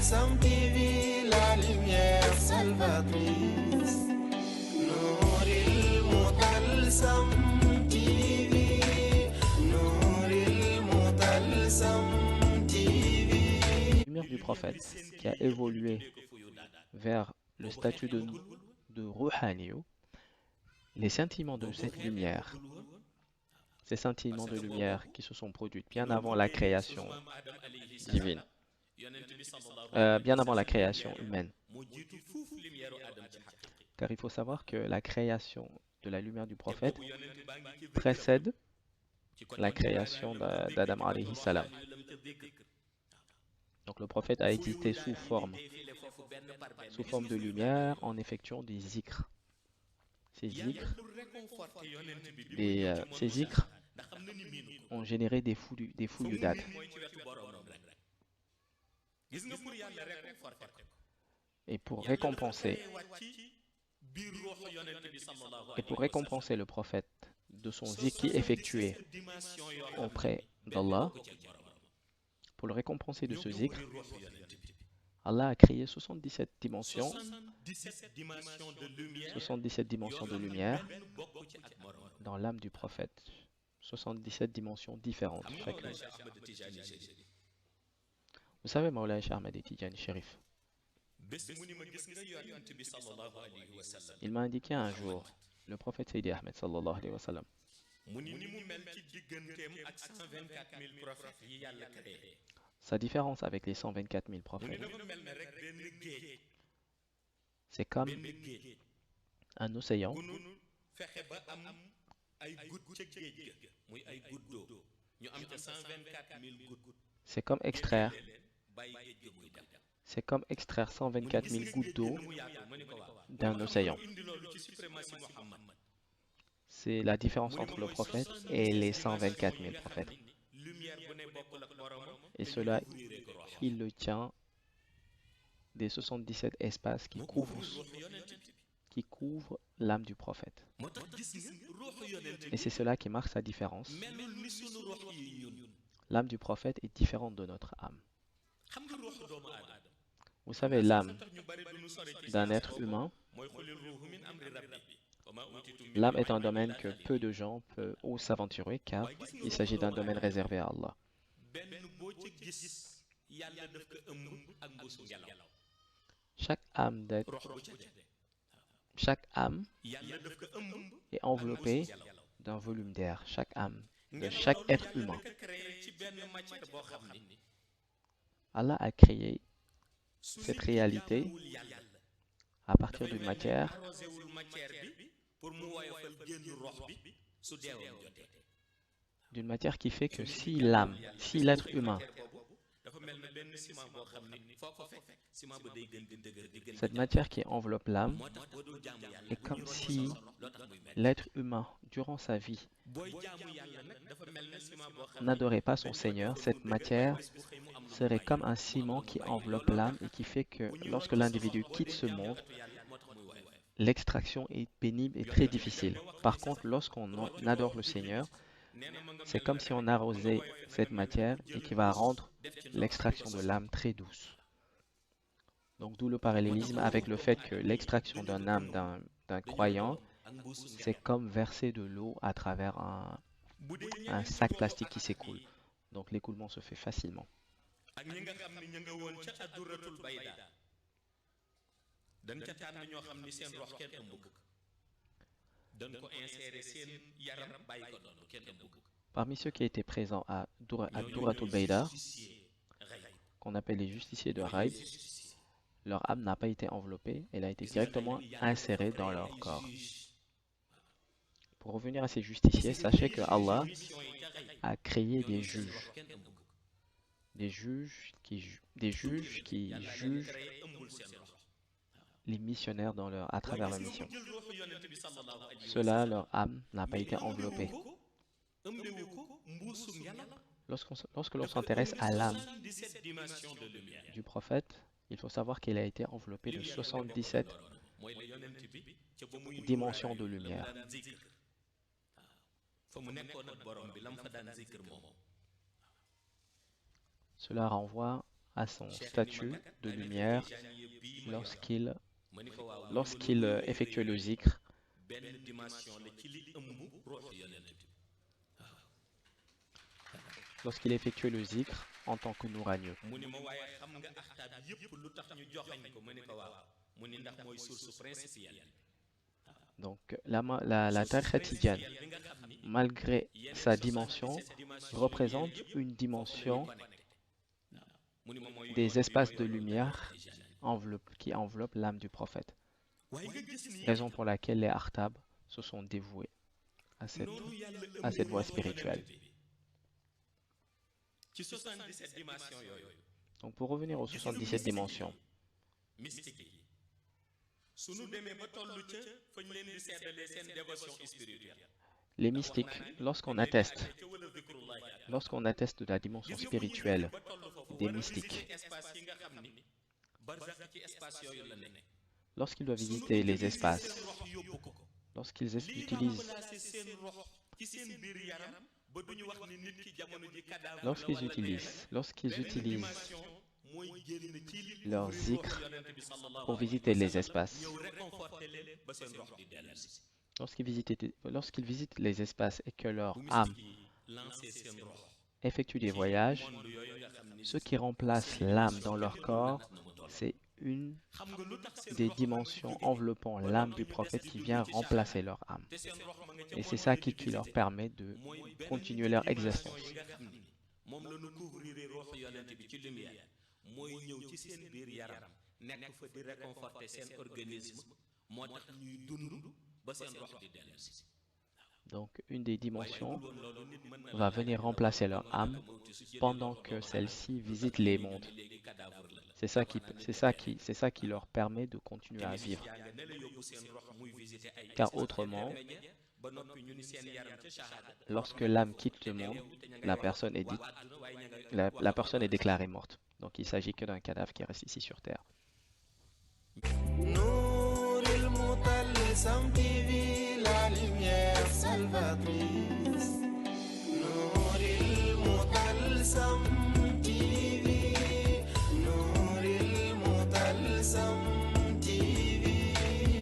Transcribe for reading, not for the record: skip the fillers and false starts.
Sam TV, la lumière salvatrice. Nouril Mutalsam TV, Nouril Mutalsam TV. La lumière du prophète qui a évolué vers le statut de Rouhaniyo, les scintillements de cette lumière, ces scintillements de lumière qui se sont produits bien avant la création divine, bien avant la création humaine. Car il faut savoir que la création de la lumière du prophète précède la création d'Adam alayhi salam. Donc le prophète a existé sous forme de lumière en effectuant des zikrs. Ces zikrs ont généré des fouilles. Et pour récompenser le prophète de son zikr qui effectué auprès d'Allah, pour le récompenser de ce zikr, Allah a créé 77 dimensions de lumière dans l'âme du prophète. 77 dimensions différentes chacune. Vous savez, Mawlana Cheikh Ahmed Tidjani Chérif, il m'a indiqué un jour, le prophète Sayyidi Ahmed sallallahu alayhi wa sallam, sa différence avec les 124 000 prophètes, c'est comme un océan c'est comme extraire 124 000 gouttes d'eau d'un océan. C'est la différence entre le prophète et les 124 000 prophètes. Et cela, il le tient des 77 espaces qui couvrent l'âme du prophète. Et c'est cela qui marque sa différence. L'âme du prophète est différente de notre âme. Vous savez, l'âme d'un être humain, l'âme est un domaine que peu de gens osent s'aventurer car il s'agit d'un domaine réservé à Allah. Chaque âme est enveloppée d'un volume d'air. Chaque âme de chaque être humain. Allah a créé cette réalité à partir d'une matière qui fait que si l'être humain, cette matière qui enveloppe l'âme, est comme si l'être humain, durant sa vie, n'adorait pas son Seigneur, cette matière serait comme un ciment qui enveloppe l'âme et qui fait que lorsque l'individu quitte ce monde, l'extraction est pénible et très difficile. Par contre, lorsqu'on adore le Seigneur, c'est comme si on arrosait cette matière et qui va rendre l'extraction de l'âme très douce. Donc d'où le parallélisme avec le fait que l'extraction d'un âme d'un croyant, c'est comme verser de l'eau à travers un sac plastique qui s'écoule. Donc l'écoulement se fait facilement. Parmi ceux qui étaient présents à Douratul Bayda, qu'on appelle les justiciers de Raïd, leur âme n'a pas été enveloppée, elle a été directement insérée dans leur corps. Pour revenir à ces justiciers, sachez que Allah a créé des juges. Des juges qui jugent les missionnaires à travers leur mission. Cela, leur âme n'a pas été enveloppée. Lorsque l'on s'intéresse à l'âme du prophète, il faut savoir qu'il a été enveloppé de 77 dimensions de lumière. Cela renvoie à son statut de lumière lorsqu'il effectue le zikr, en tant que nouranieux. Donc la tariqa tidiane, malgré sa dimension, représente une dimension des espaces de lumière qui enveloppent l'âme du prophète. Raison pour laquelle les Artab se sont dévoués à cette voie spirituelle. Donc pour revenir aux 77 dimensions, les mystiques, lorsqu'on atteste de la dimension spirituelle des mystiques, lorsqu'ils doivent visiter les espaces, lorsqu'ils utilisent leur zikr pour visiter les espaces, lorsqu'ils visitent les espaces et que leur âme effectue des voyages, ce qui remplace l'âme dans leur corps, c'est une des dimensions enveloppant l'âme du prophète qui vient remplacer leur âme. Et c'est ça qui leur permet de continuer leur existence. Donc, une des dimensions va venir remplacer leur âme pendant que celle-ci visite les mondes. C'est ça qui leur permet de continuer à vivre. Car autrement, lorsque l'âme quitte le monde, la personne est déclarée morte. Donc, il s'agit que d'un cadavre qui reste ici sur Terre. Nour el Mutallisam TV, la lumière salvatrice.